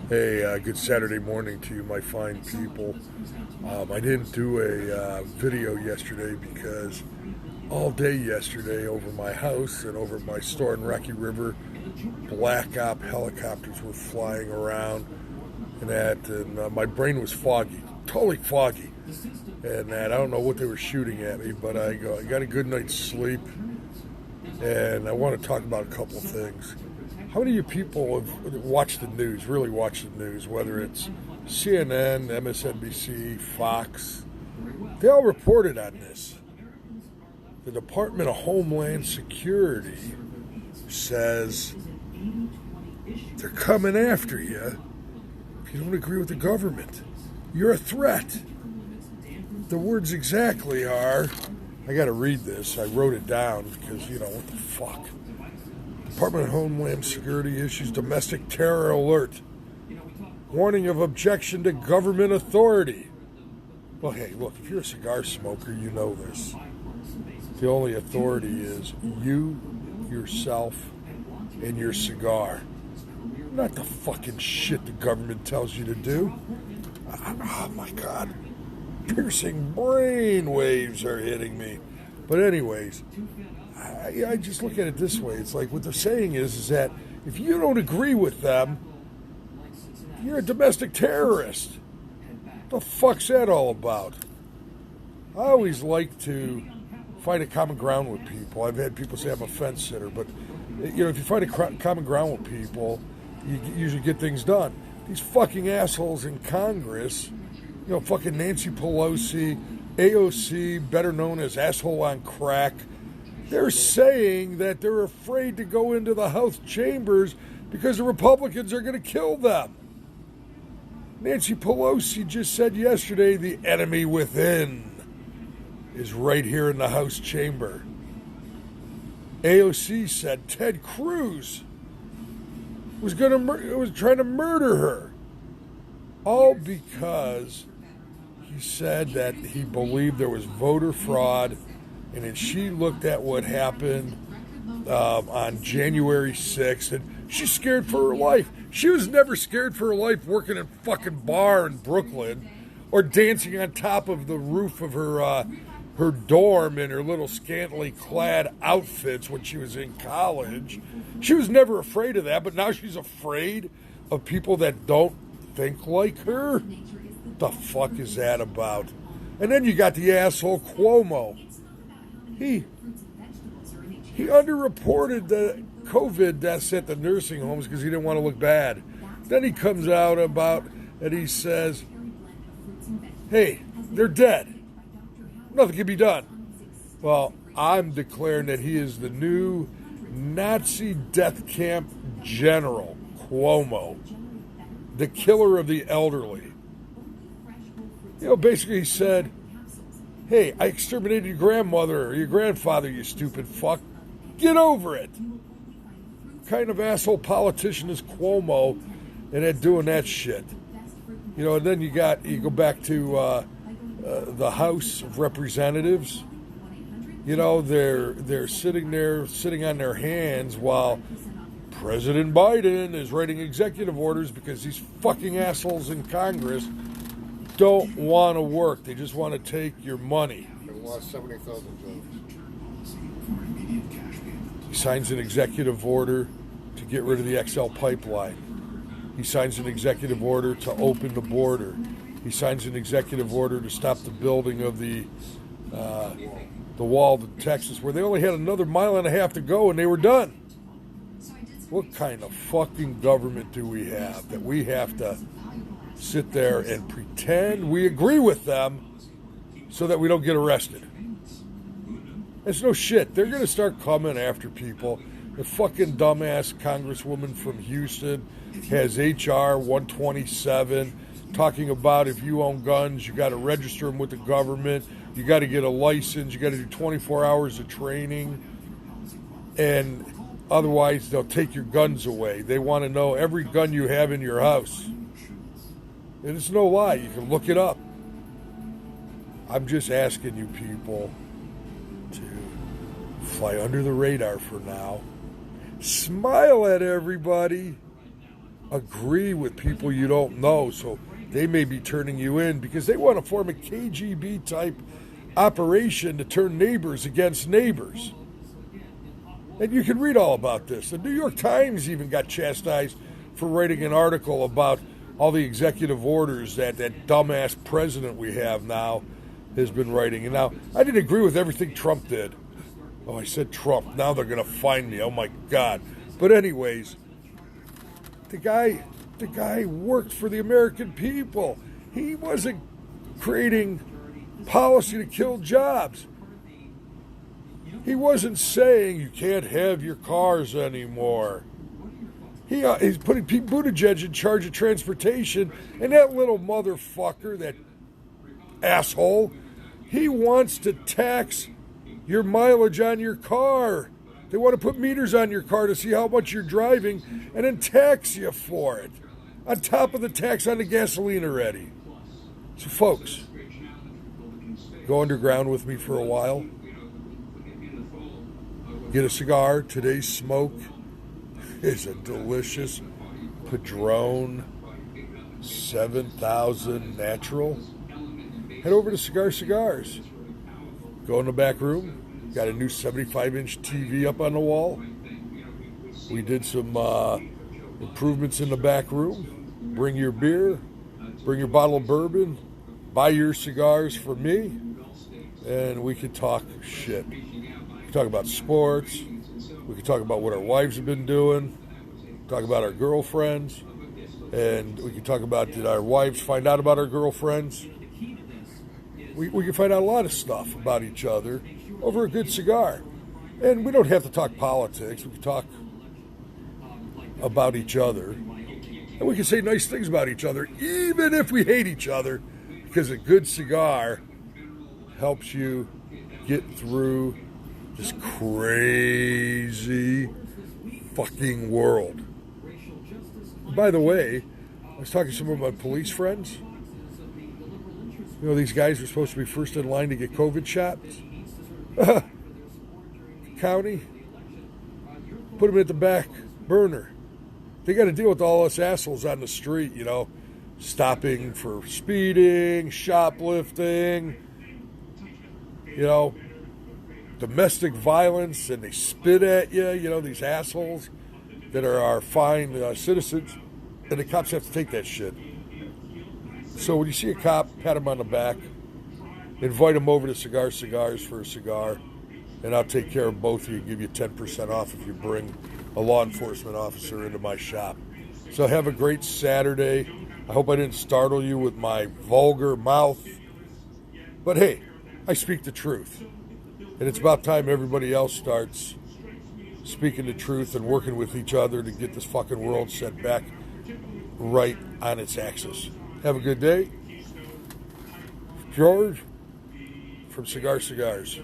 Hey, good Saturday morning to you, my fine people. I didn't do a video yesterday because all day yesterday over my house and over my store in Rocky River, Black Op helicopters were flying around and my brain was foggy, totally foggy. And I don't know what they were shooting at me, but I got a good night's sleep, and I want to talk about a couple of things. How many of you people have watched the news, really watched the news, whether it's CNN, MSNBC, Fox? They all reported on this. The Department of Homeland Security says they're coming after you if you don't agree with the government. You're a threat. The words exactly are, I got to read this. I wrote it down because, what the fuck? Department of Homeland Security issues domestic terror alert. Warning of objection to government authority. Well, hey, look, if you're a cigar smoker, you know this. The only authority is you, yourself, and your cigar. Not the fucking shit the government tells you to do. Oh, my God. Piercing brain waves are hitting me. But anyways, I just look at it this way. It's like what they're saying is that if you don't agree with them, you're a domestic terrorist. What the fuck's that all about? I always like to find a common ground with people. I've had people say I'm a fence sitter, but if you find a common ground with people, you usually get things done. These fucking assholes in Congress, fucking Nancy Pelosi, AOC, better known as asshole on crack, they're saying that they're afraid to go into the House chambers because the Republicans are going to kill them. Nancy Pelosi just said yesterday the enemy within is right here in the House chamber. AOC said Ted Cruz was trying to murder her, all because he said that he believed there was voter fraud. And then she looked at what happened on January 6th, and she's scared for her life. She was never scared for her life working in a fucking bar in Brooklyn or dancing on top of the roof of her dorm in her little scantily clad outfits when she was in college. She was never afraid of that, but now she's afraid of people that don't think like her? What the fuck is that about? And then you got the asshole Cuomo. He underreported the COVID deaths at the nursing homes because he didn't want to look bad. Then he comes out and he says, hey, they're dead. Nothing can be done. Well, I'm declaring that he is the new Nazi death camp general, Cuomo, the killer of the elderly. Basically he said, hey, I exterminated your grandmother or your grandfather, you stupid fuck. Get over it. What kind of asshole politician is Cuomo and at doing that shit? And then you go back to the House of Representatives. They're sitting on their hands while President Biden is writing executive orders because these fucking assholes in Congress don't want to work. They just want to take your money. They lost 70,000 jobs. He signs an executive order to get rid of the XL pipeline. He signs an executive order to open the border. He signs an executive order to stop the building of the wall to Texas, where they only had another mile and a half to go and they were done. What kind of fucking government do we have that we have to sit there and pretend we agree with them so that we don't get arrested? It's no shit. They're going to start coming after people. The fucking dumbass congresswoman from Houston has H.R. 127 talking about if you own guns, you got to register them with the government. You got to get a license. You got to do 24 hours of training. And otherwise, they'll take your guns away. They want to know every gun you have in your house. And it's no lie. You can look it up. I'm just asking you people to fly under the radar for now. Smile at everybody. agree with people you don't know, so they may be turning you in because they want to form a KGB type operation to turn neighbors against neighbors. And you can read all about this. The New York Times even got chastised for writing an article about all the executive orders that dumbass president we have now has been writing. And now, I didn't agree with everything Trump did. Oh, I said Trump. Now they're going to find me. Oh, my God. But anyways, the guy worked for the American people. He wasn't creating policy to kill jobs. He wasn't saying you can't have your cars anymore. He's putting Pete Buttigieg in charge of transportation, and that little motherfucker, that asshole, he wants to tax your mileage on your car. They want to put meters on your car to see how much you're driving and then tax you for it, on top of the tax on the gasoline already. So, folks, go underground with me for a while. Get a cigar. Today's smoke is a delicious Padron 7000 Natural. Head over to Cigar Cigars. Go in the back room. Got a new 75-inch TV up on the wall. We did some improvements in the back room. Bring your beer. Bring your bottle of bourbon. Buy your cigars for me. And we can talk shit. We can talk about sports. We can talk about what our wives have been doing. Talk about our girlfriends. And we can talk about, did our wives find out about our girlfriends? We can find out a lot of stuff about each other over a good cigar. And we don't have to talk politics. We can talk about each other. And we can say nice things about each other, even if we hate each other, because a good cigar helps you get through this crazy fucking world. By the way, I was talking to some of my police friends. You know, these guys are supposed to be first in line to get COVID shots. County, put them at the back burner. They got to deal with all us assholes on the street, you know, stopping for speeding, shoplifting, you know, domestic violence, and they spit at you, you know, these assholes that are our fine citizens, and the cops have to take that shit. So when you see a cop, pat him on the back, invite him over to Cigar Cigars for a cigar, and I'll take care of both of you, give you 10% off if you bring a law enforcement officer into my shop. So have a great Saturday. I hope I didn't startle you with my vulgar mouth. But hey, I speak the truth. And it's about time everybody else starts speaking the truth and working with each other to get this fucking world set back right on its axis. Have a good day. George from Cigar Cigars.